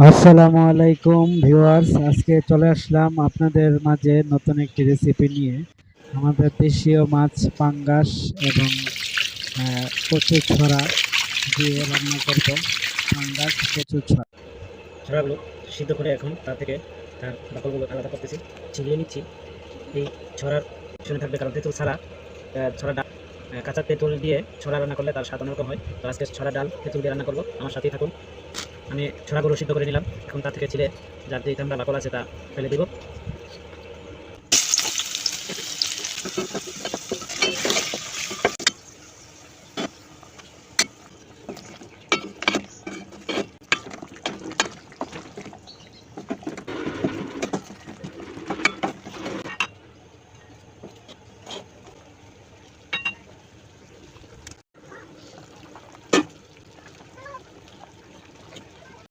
আসসালামু আলাইকুম ভিউয়ার্স, আজকে চলে আসলাম আপনাদের মাঝে নতুন একটি রেসিপি নিয়ে। আমাদের দেশীয় মাছ পাঙ্গাস এবং কচু ছড়া দিয়ে রান্না করব। পাঙ্গাস কচু ছড়া। ছড়াগুলো সিদ্ধ করে এখন তার থেকে তার বাকলগুলো আলাদা করতেছি, ছিলিয়ে নিচ্ছি। এই ছড়ার পিছনে থাকবে, কারণ তেঁতুল ছাড়া ছড়া ডাল কাঁচা তেঁতুল দিয়ে ছড়া রান্না করলে তার স্বাদ অন্যরকম হয়। তো আজকে ছড়া ডাল তেঁতুল দিয়ে রান্না করবো, আমার সাথেই থাকুন। আমি ছড়াগুলো সিদ্ধ করে নিলাম, এখন তার থেকে ছিলে যার যে আমরা বাকল আছে তা ফেলে দিব।